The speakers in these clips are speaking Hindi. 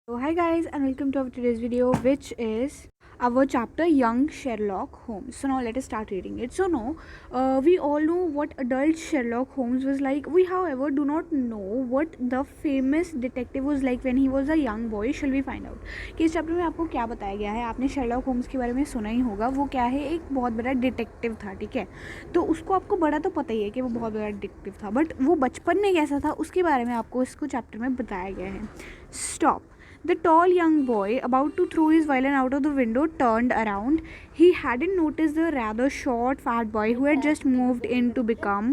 So hi guys and welcome to our today's video, which is our chapter Young Sherlock Holmes. So now let us start reading it. So now we all know what adult Sherlock Holmes was like. We however do not know what the famous detective was like when he was a young boy. Shall we find out कि इस चैप्टर में आपको क्या बताया गया है. आपने शेरलॉक होम्स के बारे में सुना ही होगा. वो क्या है, एक बहुत बड़ा डिटेक्टिव था. ठीक है, तो उसको आपको बड़ा तो पता ही है कि वो बहुत बड़ा डिटेक्टिव था, बट वो बचपन में कैसा था उसके बारे में आपको इसको चैप्टर में बताया गया है. Stop. The tall young boy, about to throw his violin out of the window, turned around. He hadn't noticed the rather short, fat boy who had just moved in to become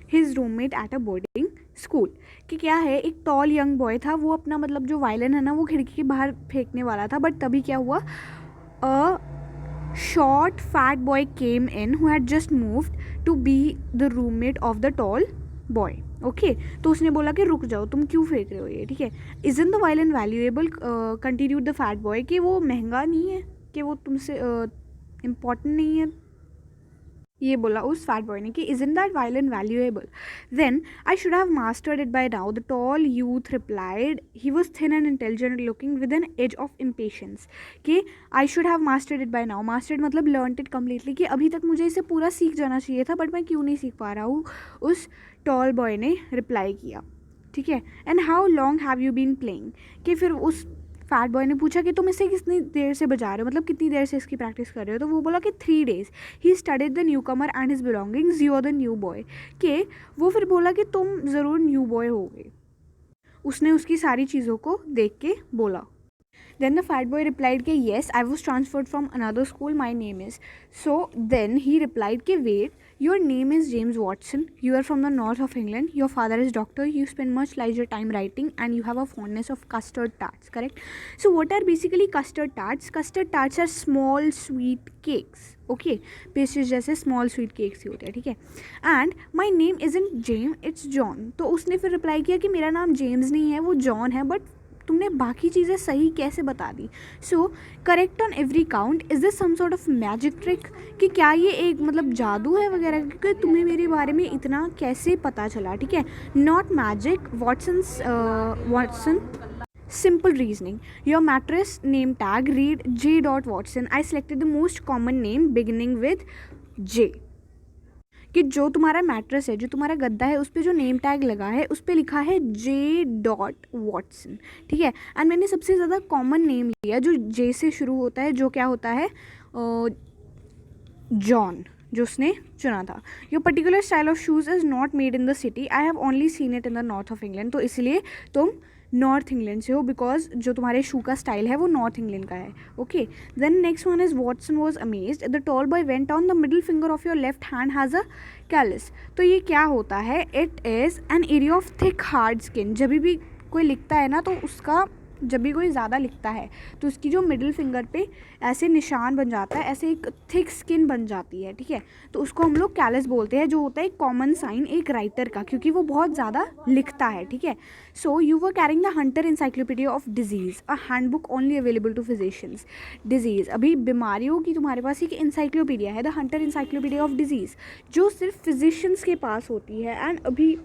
his roommate at a boarding school. कि क्या है, एक टॉल यंग बॉय था. वो अपना मतलब जो वायलिन है ना वो खिड़की के बाहर फेंकने वाला था, बट तभी क्या हुआ, a short fat boy came in who had just moved to be the roommate of the tall boy. Okay तो उसने बोला कि रुक जाओ, तुम क्यों फेंक रहे हो ये. ठीक है, isn't the violin valuable, continued the fat boy, कि वो महंगा नहीं है, कि वो तुमसे इम्पॉर्टेंट नहीं है. ये बोला उस फैट बॉय ने कि isn't that violin valuable. Then I should have mastered it by now, the tall youth replied. He was thin and intelligent looking with an edge of impatience. कि I should have mastered it by now, mastered मतलब लर्नड इट कम्प्लीटली, कि अभी तक मुझे इसे पूरा सीख जाना चाहिए था, बट मैं क्यों नहीं सीख पा रहा हूँ, उस टॉल बॉय ने रिप्लाई किया. ठीक है, and how long have you been playing, कि फिर उस फैट बॉय ने पूछा कि तुम इसे कितनी देर से बजा रहे हो, मतलब कितनी देर से इसकी प्रैक्टिस कर रहे हो. तो वो बोला कि 3 days. He studied the newcomer and his belongings, you are the new boy. कि वो फिर बोला कि तुम ज़रूर न्यू बॉय होगे. उसने उसकी सारी चीज़ों को देख के बोला. Then the fat boy replied कि yes, I was transferred from another school, my name is. So then he replied कि wait, your name is James Watson, you are from the north of England, your father is doctor, you spend much leisure time writing and you have a fondness of custard tarts, correct? So what are basically custard tarts? Custard tarts are small sweet cakes. Okay, pastries जैसे स्मॉल स्वीट केक्स ही होते हैं. ठीक है, and my name isn't Jem, it's John. तो उसने फिर रिप्लाई किया कि मेरा नाम जेम्स नहीं है, वो जॉन है, बट तुमने बाकी चीज़ें सही कैसे बता दी. So correct on every count. Is this some sort of magic trick, कि क्या ये एक मतलब जादू है वगैरह, क्योंकि तुम्हें मेरे बारे में इतना कैसे पता चला. ठीक है, not magic Watson. Simple reasoning. Your mattress name tag read J. Watson. I selected the most common name beginning with J. कि जो तुम्हारा मैट्रेस है, जो तुम्हारा गद्दा है, उस पर जो नेम टैग लगा है उस पर लिखा है J. Watson. ठीक है, एंड मैंने सबसे ज़्यादा कॉमन नेम लिया जो J से शुरू होता है, जो क्या होता है, जॉन, जो उसने चुना था. Your particular style of shoes is not made in the city, I have only seen it in the north of England. तो इसलिए तुम नॉर्थ इंग्लैंड से हो, बिकॉज जो तुम्हारे शू का स्टाइल है वो नॉर्थ इंग्लैंड का है. Okay, then next one is Watson was amazed. The tall boy went on, the middle finger of your left hand has a callus. तो ये क्या होता है, it is an area of thick hard skin. जब भी कोई लिखता है ना, तो उसका जब भी कोई ज़्यादा लिखता है तो उसकी जो मिडिल फिंगर पे ऐसे निशान बन जाता है, ऐसे एक थिक स्किन बन जाती है. ठीक है, तो उसको हम लोग कैलस बोलते हैं, जो होता है एक कॉमन साइन एक राइटर का, क्योंकि वो बहुत ज़्यादा लिखता है. ठीक है, so you were carrying the Hunter encyclopaedia of diseases, a handbook only available to physicians. Diseases, अभी बीमारियों की तुम्हारे पास एक इंसाइक्लोपीडिया है, the Hunter encyclopaedia of diseases, जो सिर्फ फिजिशियंस के पास होती है. एंड अभी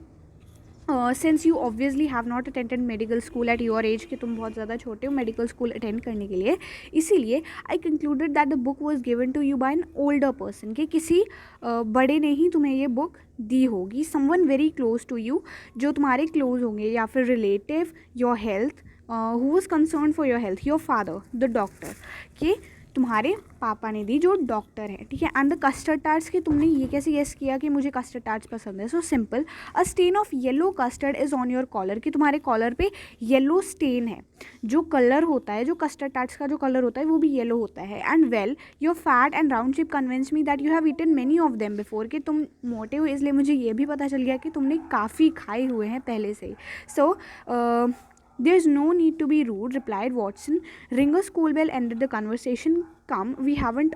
since you obviously have not attended medical school at your age, कि तुम बहुत ज़्यादा छोटे हो मेडिकल स्कूल अटेंड करने के लिए, इसीलिए I concluded that the book was given to you by an older person, कि किसी बड़े ने ही तुम्हें ये बुक दी होगी. Someone very close to you, जो तुम्हारे क्लोज होंगे, या फिर relative, your health, who was concern for your health, your father the doctor, कि तुम्हारे पापा ने दी, जो डॉक्टर है. ठीक है, एंड द कस्टर्ड टार्ट्स, कि तुमने ये कैसे गेस किया कि मुझे कस्टर्ड टार्ट्स पसंद है. So simple, a stain of yellow custard is on your collar, कि तुम्हारे कॉलर पे येलो स्टेन है. जो कलर होता है, जो कस्टर्ड टार्ट्स का जो कलर होता है वो भी येलो होता है. And well your fat and round shape convince me that you have eaten many of them before, कि तुम मोटे हो इसलिए मुझे ये भी पता चल गया कि तुमने काफ़ी खाए हुए हैं पहले से ही. सो there's no need to be rude, replied Watson. Ring a school bell ended the conversation. Come, we haven't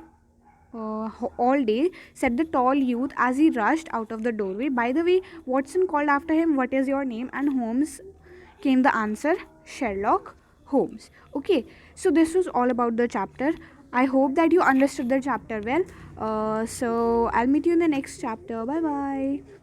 all day, said the tall youth as he rushed out of the doorway. By the way, Watson called after him, what is your name? And Holmes came the answer, Sherlock Holmes. Okay, so this was all about the chapter. I hope that you understood the chapter well. So I'll meet you in the next chapter. Bye bye.